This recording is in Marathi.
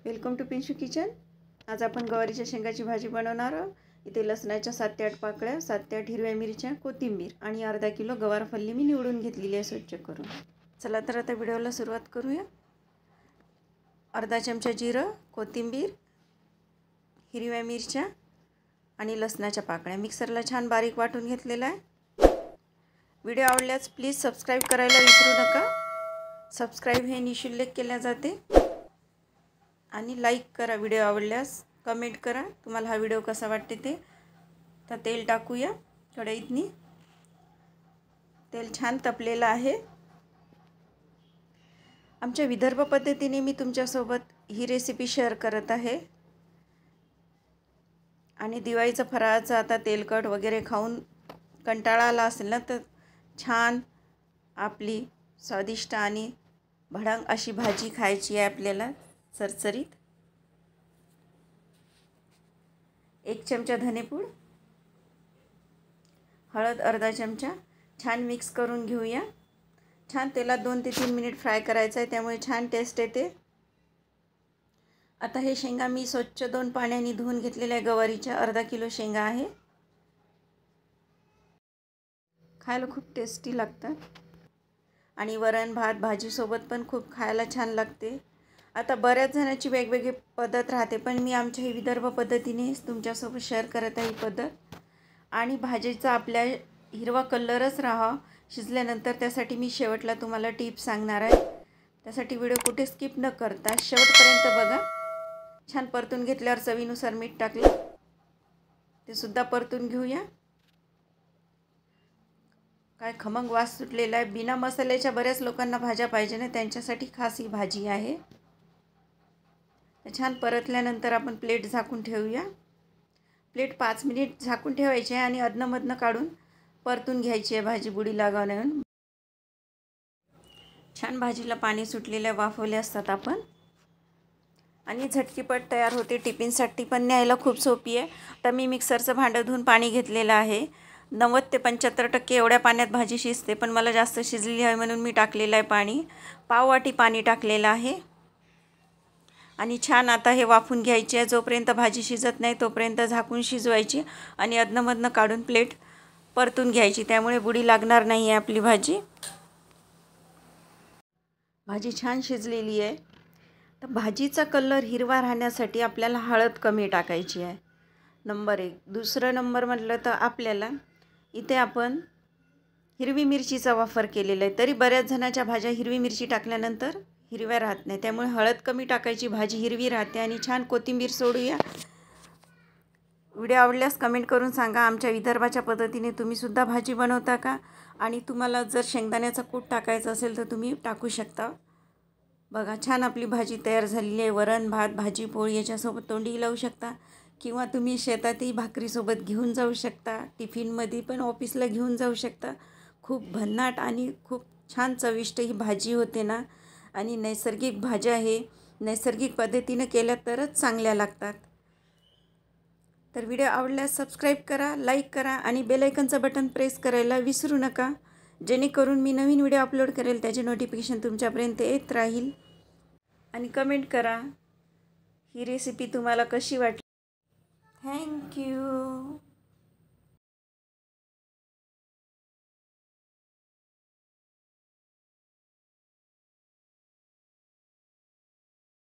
Welcome to पिंशू kitchen. आज आपण गवारीच्या शेंगाची भाजी बनवणार आहोत। इथे लसणाच्या 7 ते 8 पाकळ्या, 7 ते 8 हिरव्या मिरच्या, कोथिंबीर आणि अर्धा किलो गवार फल्ली मी निवडून घेतलेली आहे स्वच्छ करून। चला तर आता व्हिडिओला सुरुवात करूया। अर्धा चमचा जिरं, कोथिंबीर, हिरव्या मिरच्या आणि लसणाच्या पाकळ्या मिक्सरला छान बारीक वाटून घेतलेला आहे। व्हिडिओ आवडल्यास प्लीज सबस्क्राइब करायला विसरू नका। सबस्क्राइब हे निःशुल्क केले जाते आणि लाईक करा। व्हिडिओ आवडल्यास कमेंट करा तुम्हाला हा व्हिडिओ कसा वाटते ते। तर तेल टाकूया कढईतनी। तेल छान तपलेलं आहे। आमच्या विदर्भ पद्धतीने मी तुमच्यासोबत ही रेसिपी शेअर करत आहे। आणि दिवाळीचं फराळाचं आता तेलकट वगैरे खाऊन कंटाळा आला असेल ना, तर छान आपली स्वादिष्ट आणि भडंग अशी भाजी खायची आहे आपल्याला चरचरीत। 1 चमचा धनेपूड, हळद अर्धा चमचा, छान मिक्स करून घेऊया। छान तेलात 2 ते 3 मिनिट फ्राय करायचं आहे, त्यामुळे छान टेस्ट येते। आता हे शेंगा मी स्वच्छ 2 पाण्याने धुवून घेतलेल्या गवारीच्या अर्धा किलो शेंगा आहे। खायला खूप टेस्टी लागतात आणि वरण भात भाजी सोबत पण खूप खायला छान लागते। आता बऱ्याच जणांची वेगवेगळी पद्धत राहते, पण मी आमच्या ही विदर्भ पद्धतीने तुमच्यासोबत शेअर करत आहे ही पद्धत। आणि भाजीचा आपल्या हिरवा कलरच राहावा शिजल्यानंतर, त्यासाठी मी शेवटला तुम्हाला टिप्स सांगणार आहे। त्यासाठी व्हिडिओ कुठे स्किप न करता शेवटपर्यंत बघा। छान परतून घेतल्यावर चवीनुसार मीठ टाकलं, ते सुद्धा परतून घेऊया। काय खमंग वास सुटलेला आहे। बिना मसाल्याच्या बऱ्याच लोकांना भाज्या पाहिजे ना, त्यांच्यासाठी खास ही भाजी आहे। छान परतल्यानंतर आपण प्लेट झाकून ठेवूया। प्लेट 5 मिनिट झाकून ठेवायची आहे आणि अदनमधनं काढून परतून घ्यायची आहे भाजी बुडी लागाव म्हणून। छान भाजीला पाणी सुटलेल्या वाफवल्या असतात आपण आणि झटकीपट तयार होते। टिफिनसाठी पण न्यायला खूप सोपी आहे। तर मी मिक्सरचं भांडं धुवून पाणी घेतलेलं आहे। 90 ते 75% एवढ्या पाण्यात भाजी शिजते, पण मला जास्त शिजली आहे म्हणून मी टाकलेलं आहे पाणी। पाव वाटी पाणी टाकलेलं आहे आणि छान आता हे वाफून घ्यायचे आहे। जोपर्यंत भाजी शिजत नाही तोपर्यंत झाकून शिजवायची आणि अदनमधनं काढून प्लेट परतून घ्यायची, त्यामुळे बुडी लागणार नाही आहे आपली भाजी। भाजी छान शिजलेली आहे। तर भाजीचा कलर हिरवा राहण्यासाठी आपल्याला हळद कमी टाकायची आहे, नंबर 1। दुसरं नंबर म्हटलं तर आपल्याला इथे आपण हिरवी मिरचीचा वापर केलेला आहे, तरी बऱ्याच जणांच्या भाज्या हिरवी मिरची टाकल्यानंतर हिरव्या राहत नाही, त्यामुळे हळद कमी टाकायची, भाजी हिरवी राहते। आणि छान कोथिंबीर सोडूया। व्हिडिओ आवडल्यास कमेंट करून सांगा आमच्या विदर्भाच्या पद्धतीने तुम्ही सुद्धा भाजी बनवता का, आणि तुम्हाला जर शेंगदाण्याचा कूट टाकायचा असेल तर तुम्ही टाकू शकता। बघा छान आपली भाजी तयार झालेली आहे। वरण भात भाजी पोळी याच्यासोबत तोंडी लावू शकता, किंवा तुम्ही शेतातही भाकरीसोबत घेऊन जाऊ शकता, टिफिनमध्ये पण ऑफिसला घेऊन जाऊ शकता। खूप भन्नाट आणि खूप छान चविष्ट ही भाजी होते ना। आणि नैसर्गिक भाज्या हे नैसर्गिक पद्धतीने केल्या तरच चांगल्या लागतात। तर व्हिडिओ आवडल्यास सबस्क्राइब करा, लाईक करा आणि बेल आयकॉनचं बटन प्रेस करायला विसरू नका, जेणेकरून मी नवीन व्हिडिओ अपलोड करेल त्याचे नोटिफिकेशन तुमच्यापर्यंत येत राहील। आणि कमेंट करा ही रेसिपी तुम्हाला कशी वाटली। Thank you.